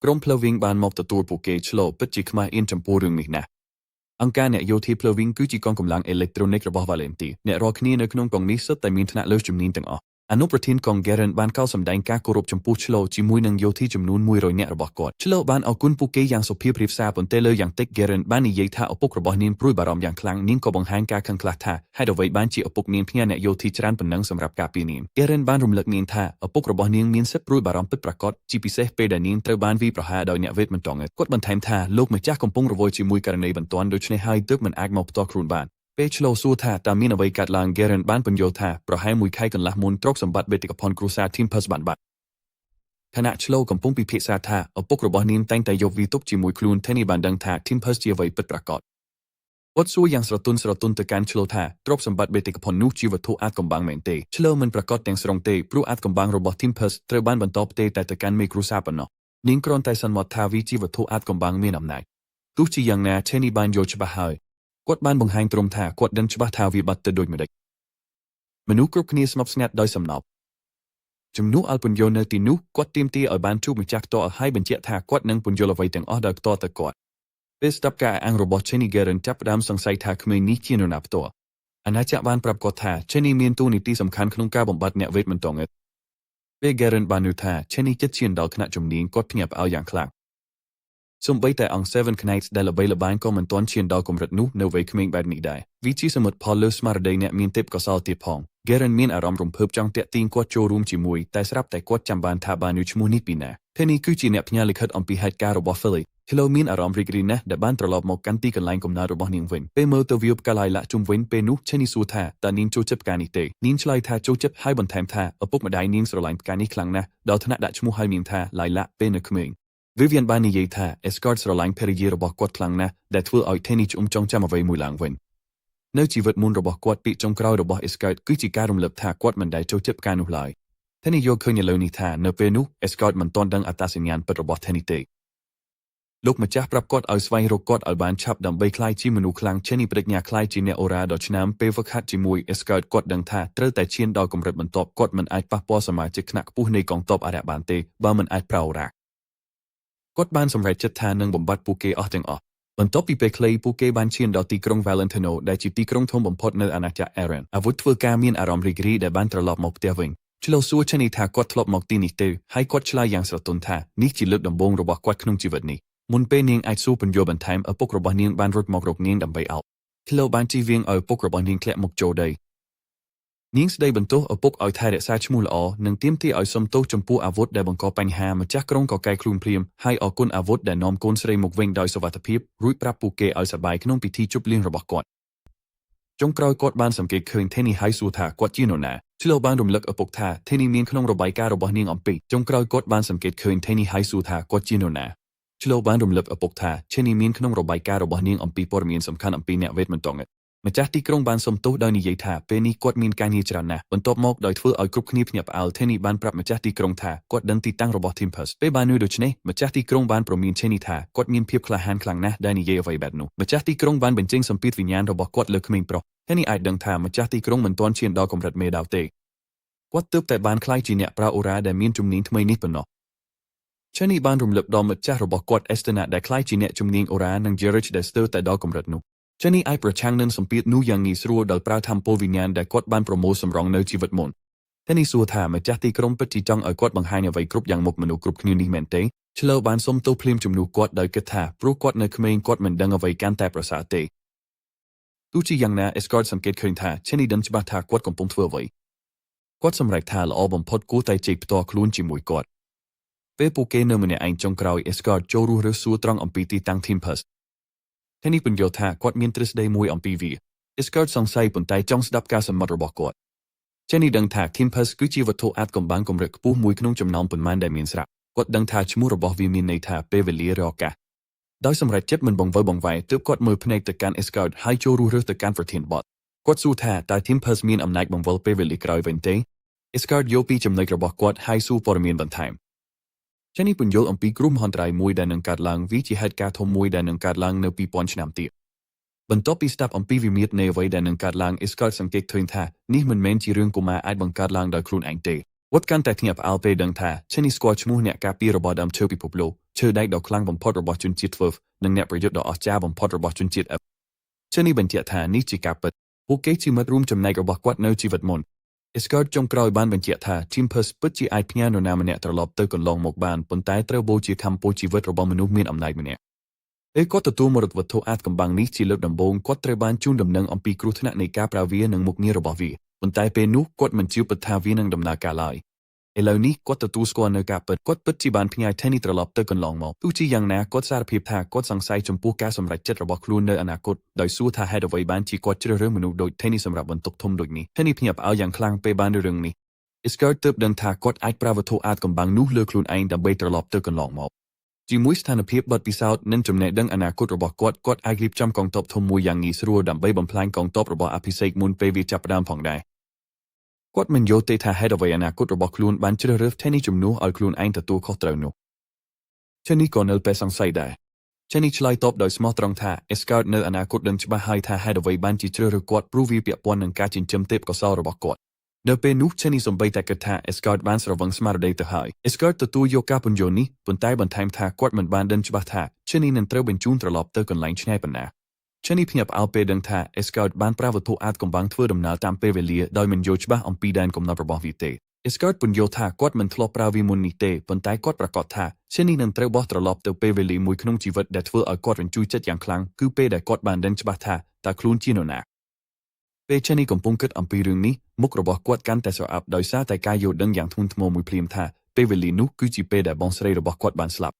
ក្រុមភ្លឺវិញបានមកទទួលពួកគេឆ្លោពិតជាខ្មាស់អៀនចំពោះរឿងនេះណាស់អង្គការអ្នកយោធាភ្លឺវិញគឺជាកងកម្លាំងអេឡិចត្រូនិករបស់ Valenti អ្នករាល់គ្នានៅក្នុងកងនេះសុទ្ធតែមានថ្នាក់លើជំនាញទាំងអស់អនុប្រធានកង Garen បានកោតសម្ដែងការគោរពចំពោះឆ្លោជាមួយនឹងយោធាចំនួន100នាក់របស់គាត់ឆ្លោបានអរគុណពួកគេយ៉ាងសុភាពរាបសារប៉ុន្តែលើយ៉ាងតិច Garen បាននិយាយថាឪពុករបស់នាងព្រួយបារម្ភយ៉ាងខ្លាំងនាងក៏បង្ហាញការខឹងខ្លាចថាហេតុអ្វីបានជាឪពុកនាងផ្ញើអ្នកយោធាច្រើនប៉ុណ្ណឹងសម្រាប់ការពារនាង Garen បានរំលឹកនាងថាឪពុករបស់នាងមានសិទ្ធិព្រួយបារម្ភពិតប្រាកដជាពិសេសពេលដែលនាងត្រូវបានវាយប្រហារដោយអ្នកវេទមិនតងគាត់បន្ថែមថាលោកម្ចាស់កំពុងរវល់ជាមួយករណីបន្ទាន់ដូច្នេះហើយទើបមិនអាចមកផ្ទាល់ខ្លួនបានពេលឆ្លោសួរថាតើមានអ្វីកើតឡើង Garen បានបញ្យល់ថាប្រហែល1ខែកន្លះមុនទ្រព្យសម្បត្តិបេតិកភណ្ឌគ្រួសារ Tempest បានបាត់ខណៈឆ្លោកំពុងពិភាក្សាថាឪពុករបស់នាងតែងតែយកវាទុកជាមួយខ្លួនទេនេះបានដឹងថា Tempest ជាអ្វីពិតប្រាកដគាត់សួរយ៉ាងស្រទន់ទៅកាន់ឆ្លោថាទ្រព្យសម្បត្តិបេតិកភណ្ឌនោះជាវត្ថុអាថ៌កំបាំងមែនទេឆ្លោមិនប្រកាសទាំងស្រុងទេព្រោះអាថ៌កំបាំងរបស់ Tempest ត្រូវបានបន្តផ្ទេរតែទៅកាន់មេគ្រួសារប៉ុណ្ណោះនាងគ្រាន់តែសន្មតថាវាជាវត្ថុអាថ៌កំបាំងមានអំណាចទោះជាយ៉ាងណា Cheney បានយល់ច្បាស់ហើយគាត់បានបង្ហាញទ្រង់ថាគាត់ដឹងច្បាស់ថាវាបាត់ទៅដូចម្ដេចមនុស្សគ្រប់គ្នាស្ងប់ស្ងាត់ដោយសំណប់ជំនួសឲ្យពន្យល់នៅទីនោះគាត់ទាមទារឲ្យបានជួបម្ចាស់ផ្ទាល់ហើយបញ្ជាក់ថាគាត់នឹងពន្យល់អ្វីទាំងអស់ដោយផ្ទាល់ទៅគាត់ពេលស្ដាប់ការអះអាងរបស់ Cheney Garen ចាប់ផ្ដើមសង្ស័យថាក្មេងនេះជានរណាផ្ទាល់អាណាចក្របានប្រាប់គាត់ថា Cheney មានតួនាទីសំខាន់ក្នុងការបំបត្តិអ្នកវេទមិនតងពេល Garen បាននឹកថា Cheney ចិត្តឈានដល់ថ្នាក់ជំនាញគាត់ភ្ញាក់ផ្អើលយ៉ាងខ្លាំងសូម្បីតែអង្គ Seven Knights ដែលល្បីល្បាញក៏មិនទាន់ឈានដល់កម្រិតនោះនៅវ័យក្មេងបែបនេះដែរវាជាសមិទ្ធផលលើស្មារតីអ្នកមានទេពកោសល្យទៀតផង Garen មានអារម្មណ៍រំភើបចង់តាក់ទាញគាត់ចូលរួមជាមួយតែស្រាប់តែគាត់ចាំបានថាបានឈ្មោះនេះពីណាទេនេះគឺជាអ្នកផ្ញើលិខិតអំពីហេតុការណ៍របស់ Philip ធ្លោមានអារម្មណ៍រីករាយណាស់ដែលបានត្រឡប់មកកាន់ទីកន្លែងកំណើតរបស់នាងវិញពេលមើលទៅវាផ្កាឡាយឡាក់ជុំវិញពេលនោះ Cheney សួរថាតើនាងចូលចិត្តផ្កានេះទេនាងឆ្លើយថាចូលចិត្តហើយបន្ថែមថាឪពុកម្ដាយនាងស្រឡាញ់ផ្កានេះខ្លាំងណាស់ដល់ថ្នាក់ដាក់ឈ្មោះឲ្យនាងថាឡាយឡាក់ពេលនៅក្មេងVivian បាននិយាយថា Escort ស្រឡាញ់ភរិយារបស់គាត់ខ្លាំងណាស់ដែលធ្វើឲ្យ Tenny ឆ្អុំចង់ចាំអ្វីមួយឡើងវិញនៅជីវិតមុនរបស់គាត់ពាក្យចុងក្រោយរបស់ Escort គឺជាការរំលឹកថាគាត់មិនដែលចូលចិត្តផ្កានោះឡើយ Tenny យល់ឃើញឥឡូវនេះថានៅពេលនោះ Escort មិនទាន់ដឹងអត្តសញ្ញាណពិតរបស់ Tenny ទេលោកម្ចាស់ប្រាប់គាត់ឲ្យស្វែងរកគាត់ឲ្យបានឆាប់ដើម្បីក្លាយជាមនុស្សខ្លាំង Cheney បដិញ្ញាក្លាយជាអ្នកអូរ៉ាដ៏ឆ្នើមពេលហ្វឹកហាត់ជាមួយ Escort គាត់ដឹងថាត្រូវតែឈានដល់កម្រិតបន្ទាប់គាត់មិនអាចប៉ះពាល់សមាជិកថ្នាក់ខ្ពស់នៃកងទ័ពអារក្សបានទេបើមិនអាចប្រើអូរ៉ាគាត់បានសម្រេចចិត្តថានឹងបំបត្តិពួកគេអស់ទាំងអស់បន្ទាប់ពីពេលខ្លីពួកគេបានឈានដល់ទីក្រុង Valentino ដែលជាទីក្រុងធំបំផុតនៅអាណាចក្រ Aaron អាវុធធ្វើការមានអារម្មណ៍រីករាយដែលបានត្រឡប់មកផ្ទះវិញឆ្លោសួរ Cheney ថាគាត់ធ្លាប់មកទីនេះទេហើយគាត់ឆ្លើយយ៉ាងស្រទន់ថានេះជាលើកដំបូងរបស់គាត់ក្នុងជីវិតនេះមុនពេលនាងអាចសួរពន្យល់បន្ថែមឪពុករបស់នាងបានរត់មករកនាងដើម្បីអោបឆ្លោបានជិះវៀងឲ្យឪពុករបស់នាងធ្លាក់មកចូលដីនាងស្ដីបន្ទោសឪពុកឲ្យថែរក្សាឈ្មោះល្អនិងទាមទារឲ្យសុំទោសចំពោះអាវុធដែលបង្កបញ្ហាម្ចាស់ក្រុងក៏កែខ្លួនភ្លាមហើយអរគុណអាវុធដែលនាំកូនស្រីមកវិញដោយសុវត្ថិភាពរួចប្រាប់ពួកគេឲ្យសប្បាយក្នុងពិធីជប់លៀងរបស់គាត់ចុងក្រោយគាត់បានសង្កេតឃើញ Tenny ហើយសួរថាគាត់ជានរណាឆ្លោបានរំលឹកឪពុកថា Tenny មានក្នុងរបាយការណ៍របស់នាងអំពីចុងក្រោយគាត់បានសង្កេតឃើញ Tenny ហើយសួរថាគាត់ជានរណាឆ្លោបានរំលឹកឪពុកថា Cheney មានក្នុងរបាយការណ៍របស់នាងអំពីព័ត៌មានសំខាន់អំពីអ្នកវេទមិនតងម្ចាស់ទីក្រុងបានសុំទោសដោយនិយាយថាពេលនេះគាត់មានការងារច្រើនណាស់បន្ទាប់មកដោយធ្វើឲ្យគ្រប់គ្នាភ្ញាក់ផ្អើល Tenny បានប្រាប់ម្ចាស់ទីក្រុងថាគាត់ដឹងទីតាំងរបស់ Tempest ពេលបាននៅដូច្នេះម្ចាស់ទីក្រុងបានប្រមាន Cheney ថាគាត់មានភាពក្លាហានខ្លាំងណាស់ដែលនិយាយអ្វីបែបនោះម្ចាស់ទីក្រុងបានបញ្ចេញសម្ពាធវិញ្ញាណរបស់គាត់លើក្មេងប្រុស Tenny អាចដឹងថាម្ចាស់ទីក្រុងមិនទាន់ឈានដល់កម្រិតមេដាវទេគាត់ទើបតែបានក្លាយជាអ្នកប្រើអូរ៉ាដែលមានជំនាញថ្មីនេះប៉ុណ្ណោះ Cheney បានរំលឹកដល់មិត្តចាស់របស់គាត់ Estena ដែលក្លាយជាអ្នកជំនាញអូរ៉ានិង Jarrett ដែលស្ទើរតែដល់កម្រិតនោះCheney អាចប្រឆាំងនឹងសម្ពាធនោះយ៉ាងងាយស្រួលដោយប្រើថាមពលវិញ្ញាណដែលគាត់បានប្រមូលសម្រង់នៅជីវិតមុន Tenny សួរថាម្ចាស់ទីក្រុងពិតជាចង់ឲ្យគាត់បង្ហាញអ្វីគ្រប់យ៉ាងមុខមនុស្សគ្រប់គ្នានេះមែនទេឆ្លើបានសុំទោសភ្លាមជំនួសគាត់ដោយគិតថាព្រោះគាត់នៅក្មេងគាត់មិនដឹងអ្វីកាន់តែប្រសើរទេទោះជាយ៉ាងណា Escort សង្កេតឃើញថា Cheney ដឹងច្បាស់ថាគាត់កំពុងធ្វើអ្វីគាត់សម្រេចថាល្អបំផុតគួរតែជែកផ្ទាល់ខ្លួនជាមួយគាត់ពេលពួកគេនៅម្នាក់ឯងចុងក្រោយ Escort ចូលរស់រើសសួរត្រង់អំពីទីតាំង Tempest Tenny ពន្យល់ថាគាត់មានទ្រឹស្ដីមួយអំពីវា Escort សង្ស័យប៉ុន្តែចង់ស្ដាប់ការសន្មតរបស់គាត់ Cheney ដឹងថា Tempest គឺជាវត្ថុអាថ៌កំបាំងកម្រិតខ្ពស់មួយក្នុងចំណោមប៉ុន្មានដែលមានស្រាប់គាត់ដឹងថាឈ្មោះរបស់វាមានន័យថាពេលវេលារឱកាសដោយសម្រេចចិត្តមិនបង្វិលបង្វែរទើបគាត់មើលភ្នែកទៅកាន់ Escort ហើយចូលរស់រើសទៅកាន់ប្រធានបទគាត់សួរថាតើ Tempest មានអំណាចបង្វិលពេលវេលាក្រោយវិញទេ Escort យល់ពីចំណុចរបស់គាត់ហើយសួរព័ត៌មានបន្ថែមCheney ពន្យល់អំពីគ្រោះមហន្តរាយមួយដែលនឹងកើតឡើងវាជាហេតុការណ៍ធំមួយដែលនឹងកើតឡើងនៅ 2000 ឆ្នាំទៀតបន្ទាប់ពីស្ដាប់អំពីវិមាត្រនៃអ្វីដែលនឹងកើតឡើង Escort សង្កេតឃើញថានេះមិនមែនជារឿងកុមារអាចបង្កើតឡើងដោយខ្លួនឯងទេ វត្តកាន់តែធ្ងាប់អោពេលដឹងថាឈិនីស្គាល់ឈ្មោះអ្នកការពាររបស់ដើមឈើពិភពលោកឈើដែកដ៏ខ្លាំងបំផុតរបស់ជនជាតិធ្វើនិងអ្នកប្រយុទ្ធដ៏អស្ចារ្យបំផុតរបស់ជនជាតិអឹបឈិនីបញ្ជាក់ថានេះជាការពិតពួកគេជាមិត្តរួមចំណែករបស់គាត់នៅជីវិតមុន Escort ចុងក្រោយបានបញ្ជាក់ថា Team Purse ពិតជាអាចផ្ញើនរណាម្នាក់ត្រឡប់ទៅកន្លងមកបានប៉ុន្តែត្រូវបូជាខំពោជីវិតរបស់មនុស្សមានអំណាចម្នាក់ពេលគាត់ទទួលមរតកវត្ថុអាថ៌កំបាំងនេះជាលើកដំបូងគាត់ត្រូវបានជូនដំណឹងអំពីគ្រោះថ្នាក់នៃការប្រើវានិងមុខងាររបស់វាប៉ុន្តែពេលនោះគាត់មិនជឿពិតថាវានឹងដំណើរការឡើយឥឡូវនេះគាត់ទទួលស្គាល់នៅការពិតគាត់ពិតជាបានផ្ញើ Tenny ត្រឡប់ទៅកន្លងមកទោះជាយ៉ាងណាគាត់សារភាពថាគាត់សង្ស័យចំពោះការសម្រេចចិត្តរបស់ខ្លួននៅអនាគតដោយសួរថាហេតុអ្វីបានជាគាត់ជ្រើសរើសមនុស្សដូច Tenny សម្រាប់បន្ទុកធំដូចនេះ Tenny ភ្ញាក់ផ្អើលយ៉ាងខ្លាំងពេលបានរឿងនេះ Escort ទើបដឹងថាគាត់អាចប្រើវត្ថុអាថ៌កំបាំងនោះលើខ្លួនឯងដើម្បីត្រឡប់ទៅកន្លងមកជាមួយស្ថានភាពបទពិសោធន៍និងចំណេះដឹងអនាគតរបស់គាត់អាចរៀបចំកងទ័ពធំមួយយ៉ាងងាយស្រួលដើម្បីបំផ្លាញកងទ័ពរបស់អភិសេកមុនពេលវាចាប់ផ្ដើមផងដែរគាត់មិនយល់ទេថាហេតុអ្វីអនាគតរបស់ខ្លួនបានជ្រើសរើស Tenny ជំនួសឲ្យខ្លួនឯងទទួលខុសត្រូវនោះ Tenny ក៏នៅពេលសង្ស័យដែរ Tenny ឆ្លើយតបដោយស្មោះត្រង់ថា Escort នៅអនាគតដឹងច្បាស់ហើយថាហេតុអ្វីបានជាជ្រើសរើសគាត់ព្រោះវាពាក់ព័ន្ធនឹងការចិញ្ចឹមទេពកោសល្យរបស់គាត់នៅពេលនោះ Tenny សំបីតែគិតថា Escort បានស្រវឹងស្មារតីទៅហើយ Escort ទទួលយកការពន្យល់នេះប៉ុន្តែបន្ថែមថាគាត់មិនបានដឹងច្បាស់ថា Tenny នឹងត្រូវបញ្ជូនត្រឡប់ទៅកន្លែងឆ្ងាយប៉ុណ្ណា Tenny ភ្ញាក់ផ្អើលពេលដឹងថា Escort បានប្រើវត្ថុអាថ៌កំបាំងធ្វើដំណើរតាមពេលវេលាដោយមិនយល់ច្បាស់អំពីដែនកំណត់របស់វាទេ Escort ពន្យល់ថាគាត់មិនធ្លាប់ប្រើវាមុននេះទេប៉ុន្តែគាត់ប្រកាសថា Tenny នឹងត្រូវបោះត្រឡប់ទៅពេលវេលាមួយក្នុងជីវិតដែលធ្វើឲ្យគាត់រញ្ជួយចិត្តយ៉ាងខ្លាំងគឺពេលដែលគាត់បានដឹងច្បាស់ថាតើខ្លួនជានរណាពេល Tenny កំពុងគិតអំពីរឿងនេះមុខរបស់គាត់កាន់តែស្រអាប់ដោយសារតែការយល់ដឹងយ៉ាងធ្ងន់ធ្ងរមួយភ្លាមថាពេលវេលានោះគឺជាពេលដែលបងស្រីរបស់គាត់បានស្លាប់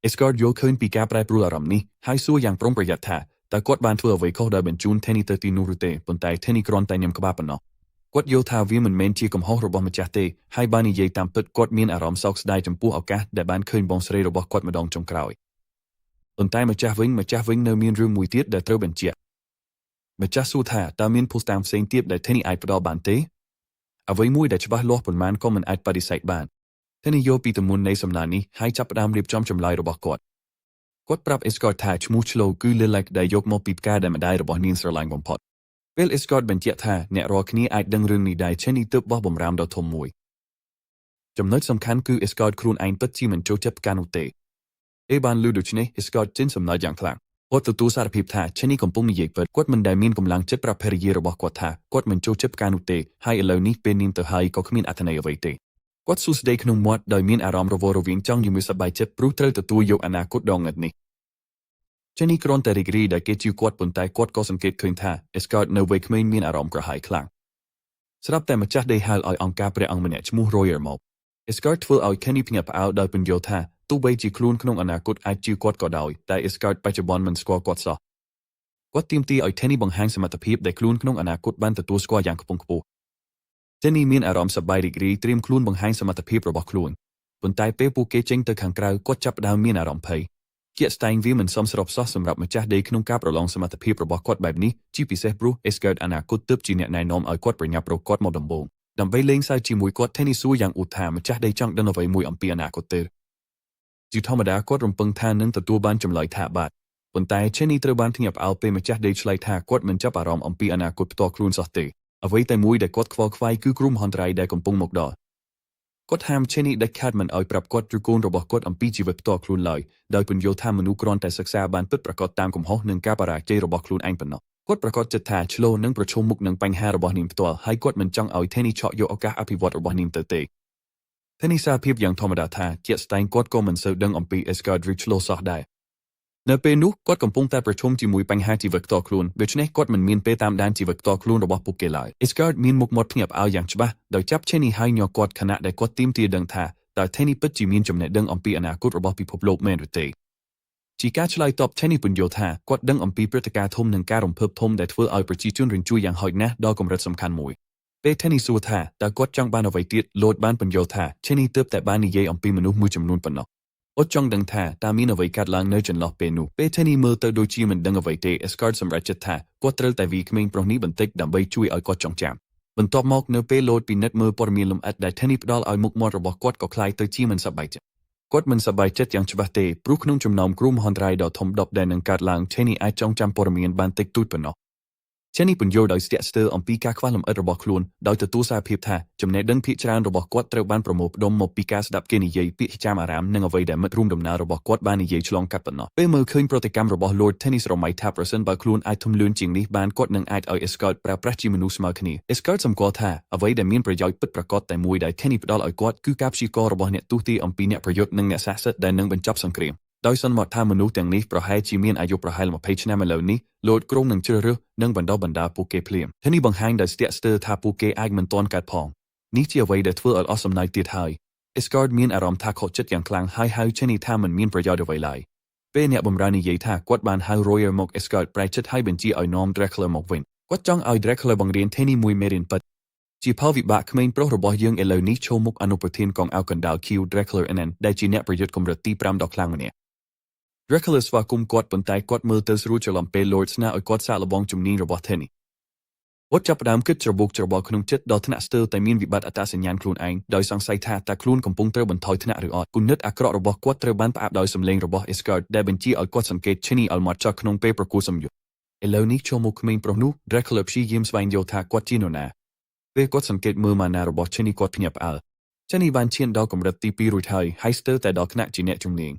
Escort យល់ឃើញពីការប្រែប្រួលអារម្មណ៍នេះហើយសួរយ៉ាងប្រុងប្រយ័ត្នថាតើគាត់បានធ្វើអ្វីខុសដោយបញ្ជូន Tenny ទៅទីនោះឬទេប៉ុន្តែ Tenny គ្រាន់តែញ៉ាំក្បាលប៉ុណ្ណោះគាត់យល់ថាវាមិនមែនជាកំហុសរបស់ម្ចាស់ទេហើយបាននិយាយតាមពិតគាត់មានអារម្មណ៍សោកស្ដាយចំពោះឱកាសដែលបានឃើញបងស្រីរបស់គាត់ម្ដងចុងក្រោយប៉ុន្តែម្ចាស់វិញនៅមានរឿងមួយទៀតដែលត្រូវបញ្ជាក់ម្ចាស់សួរថាតើមានភស្តុតាងផ្សេងទៀតដែល Tenny អាចផ្ដល់បានទេអ្វីមួយដែលច្បាស់លាស់ប៉ុន្មានក៏មិនអាចបដិសេធបាន Tenny យល់ពីទម្ងន់នៃសំណើនេះហើយចាប់ផ្ដើមរៀបចំចម្លើយរបស់គាត់ប្រាប់ Escort ថាឈ្មោះឆ្លូវគឺ Lilac ដែលយកមកពីផ្កាដែលម្ដាយរបស់នាងស្រឡាញ់បំផុតពេល Escort បញ្ជាក់ថាអ្នករាល់គ្នាអាចដឹងរឿងនេះដែរ Tenny ទើបបោះបំរាមដ៏ធំមួយចំណុចសំខាន់គឺ Escort ខ្លួនឯងពិតជាមិនចូលចិត្តផ្កានោះទេបានលឺដូច្នេះ Escort ចេញសំណើចយ៉ាងខ្លាំងគាត់ទទួលសារភាពថា Tenny កំពុងនិយាយពិតគាត់មិនដែលមានកម្លាំងចិត្តប្រាប់ភរិយារបស់គាត់ថាគាត់មិនចូលចិត្តផ្កានោះទេហើយឥឡូវនេះពេលនាងទៅហើយក៏គ្មានអត្ថន័យអ្វីទេគាត់សួស្ដីក្នុងមាត់ដោយមានអារម្មណ៍រវល់រវាងចង់ជាមួយសប្បាយចិត្តព្រោះត្រូវទទួលយកអនាគតដ៏ងឹតនេះ Tenny គ្រាន់តែរីករាយដែលគេជឿគាត់ប៉ុន្តែគាត់ក៏សង្កេតឃើញថា Escort នៅវ័យក្មេងមានអារម្មណ៍ក្រហាយខ្លាំងស្រាប់តែម្ចាស់ដេហៅឲ្យអង្គការព្រះអង្គម្នាក់ឈ្មោះ Royer មក Escort ធ្វើឲ្យ Tenny ភ្ញាក់ផ្អើលដោយពន្យល់ថាទោះបីជាខ្លួនក្នុងអនាគតអាចជឿគាត់ក៏ដោយតែ Escort បច្ចុប្បន្នមិនស្គាល់គាត់សោះគាត់ទាមទារឲ្យ Tenny បង្ហាញសមត្ថភាពដែលខ្លួនក្នុងអនាគតបានទទួលស្គាល់យ៉ាងខ្ពង់ខ្ពស់ Tenny មានអារម្មណ៍សប្បាយរីករាយត្រៀមខ្លួនបង្ហាញសមត្ថភាពរបស់ខ្លួនប៉ុន្តែពេលពួកគេចេញទៅខាងក្រៅគាត់ចាប់ផ្ដើមមានអារម្មណ៍ភ័យជាក់ស្ដែងវាមិនសមស្របសោះសម្រាប់ម្ចាស់ដេក្នុងការប្រឡងសមត្ថភាពរបស់គាត់បែបនេះជាពិសេសព្រោះ Escort អនាគតទើបជាអ្នកណែនាំឲ្យគាត់ប្រញាប់រកគាត់មកដំបូងដើម្បីលេងសើចជាមួយគាត់ Tenny សួរយ៉ាងអ៊ូថាម្ចាស់ដេចង់ដឹងអ្វីមួយអំពីអនាគតទេជាធម្មតាគាត់រំពឹងថានឹងទទួលបានចម្លើយថាបាទប៉ុន្តែ Tenny ត្រូវបានភ្ញាក់ផ្អើលពេលម្ចាស់ដេឆ្លើយថាគាត់មិនចាប់អារម្មណ៍អំពីអនាគតផ្ទាល់ខ្លួនសោះទេអ្វីតែមួយដែលគាត់ខ្វល់ខ្វាយគឺគ្រោះមហន្តរាយដែលកំពុងមកដល់គាត់ហាម Tenny ដាច់ខាតមិនឲ្យប្រាប់គាត់ឬកូនរបស់គាត់អំពីជីវិតផ្ទាល់ខ្លួនឡើយដោយពន្យល់ថាមនុស្សគ្រាន់តែសិក្សាបានពិតប្រាកដតាមកំហុសនិងការបរាជ័យរបស់ខ្លួនឯងប៉ុណ្ណោះគាត់ប្រកាសចិត្តថាឆ្លូនឹងប្រឈមមុខនឹងបញ្ហារបស់នាងផ្ទាល់ហើយគាត់មិនចង់ឲ្យ Tenny ឆក់យកឱកាសអភិវឌ្ឍរបស់នាងទៅទេ Tenny សារភាពយ៉ាងធម្មតាថាជាក់ស្ដែងគាត់ក៏មិនសូវដឹងអំពី Escort ឬឆ្លូសោះដែរនៅពេលនោះគាត់កំពុងតែប្រឈមជាមួយបញ្ហាជីវិតផ្ទាល់ខ្លួនដូច្នេះគាត់មិនមានពេលតាមដានជីវិតផ្ទាល់ខ្លួនរបស់ពួកគេឡើយ Escort មានមុខមាត់ភ្ញាក់ផ្អើលយ៉ាងច្បាស់ដោយចាប់ Tenny ហើយញ័រគាត់ខណៈដែលគាត់ទាមទារដឹងថាតើ Tenny ពិតជាមានចំណេះដឹងអំពីអនាគតរបស់ពិភពលោកមែនឬទេជាការឆ្លើយតប Tenny ពន្យល់ថាគាត់ដឹងអំពីព្រឹត្តិការណ៍ធំនិងការរំភើបធំដែលធ្វើឲ្យប្រជាជនរញ្ជួយយ៉ាងហោចណាស់ដល់កម្រិតសំខាន់មួយពេល Tenny សួរថាតើគាត់ចង់បានអ្វីទៀត Lord បានពន្យល់ថា Tenny ទើបតែបាននិយាយអំពីមនុស្សមួយចំនួនប៉ុណ្ណោះអត់ចង់ដឹងថាតើមានអ្វីកើតឡើងនៅចន្លោះពេលនោះពេល Tenny មើលទៅដូចជាមិនដឹងអ្វីទេ Escort សម្រេចចិត្តថាគាត់ត្រូវតែវាក្មេងប្រុសនេះបន្តិចដើម្បីជួយឲ្យគាត់ចងចាំបន្ទាប់មកនៅពេល Lord ពិនិត្យមើលព័ត៌មានលម្អិតដែល Tenny ផ្ដល់ឲ្យមុខមាត់របស់គាត់ក៏คล้ายទៅជាមិនសប្បាយចិត្តគាត់មិនសប្បាយចិត្តយ៉ាងច្បាស់ទេព្រោះក្នុងចំណោមគ្រោះមហន្តរាយដ៏ធំដុំដែលនឹងកើតឡើង Tenny អាចចងចាំព័ត៌មានបានតិចតួចប៉ុណ្ណោះ เช่นนี้ปุ่นโยโดยสเตสเตอร์อมปีกาควาลมอัดระบอกคลูนโดยตัวสาพิบท่าจำเนดังพิจารณาระบอกกวดเตรบ้านประมบดมมปีกาสดับเกนิเยปิจามารามนังเอาไว้เดมรุ่มดมนาระบอกกวดบ้านนิเยชลองกัดปนเนาะเป้มือคืนโปรติกรรมระบอกลอร์ดเทนนิสรมัยทับประสันบาคลูนไอทุ่มลุนจิงนี้บ้านกวดนังไอเอาเอสกอดประจิมนุสมาคณีเอสกอดสมกอท่าเอาไว้เดมีนประโยชน์ปิดประกอบแต่มวยได้เทนนิสดอลเอากวดคือกาบชีกอระบอกเนี่ยตุตีอมปีเนี่ยประโยชน์นังเนี่ยสะสดได้นังบรรจับสังเกตโดยสันหมดท่ามนุษย์อย่างนี้ประหารจีเมียนอายุประหารมาเพชรนามาเหล่านี้โหลดกรงหนึ่งเชื่อรือนังบรรดาปูเกเพลียมท่านี้บางแห่งได้สเตสเตอร์ท่าปูเกไอมันตอนการพองนี้เจียไว้ได้ทั่วออสมนายตีไทยเอสการ์ดมีนอารมณ์ท่าขดจัดอย่างคลางไฮเช่นนี้ท่ามันมีนประโยชน์เอาไว้ไล่เป้เนี่ยบำราณีเย่ท่ากวดบานไฮรอยัลมกเอสการ์ดปลายจัดให้เป็นจีเอานอมเดรคเลอร์มกวินกวดจ้องเอาเดรคเลอร์บังเรียนเทนี่มวยเมรินปัดจีพาวิบากเมนโปรระบอยยังเอเลนี้โชมุกอนุปทินกองเอากันดาวคิวเดรคเลอร์เอ็นได้จีเนี่ยประโยชน์กมรตีปรามดอกคลางมันเนี่ยReckless ว่ากุมกอดปนไตกอดมือเตอร์สรูจลอมเปลอร์ดสนาเอากอดซาลบองจุมนีระบอเทนีวัดจับดามกึดจระบุกจระบอขนมจิตดอทนาสเตอร์แต่มีนวิบัติอัตราสัญญาณคลูนเองโดยสังไซธาตาคลูนกำปุงเตอร์บนทอยธนาหรือออดกุนนึดอักระระบอกวดเตอร์บันปะอับโดยสำเลงระบอเอสการ์ดได้เป็นจีเอากอดสังเกตชนีเอามาจากขนมเปประกูสมอยู่เอเลนี้โชมุกเมนโปรนูเดรคเลอร์ชียิมสวายโยธากอดจีโนนาเปกอดสังเกตมือมานาระบอชนีกอดพเนียบอัลชนีบานเชียนดอกกำรัดตีปีรุยไทยไฮสเตอร์แต่ดอกขณะจีเนจุมเนียง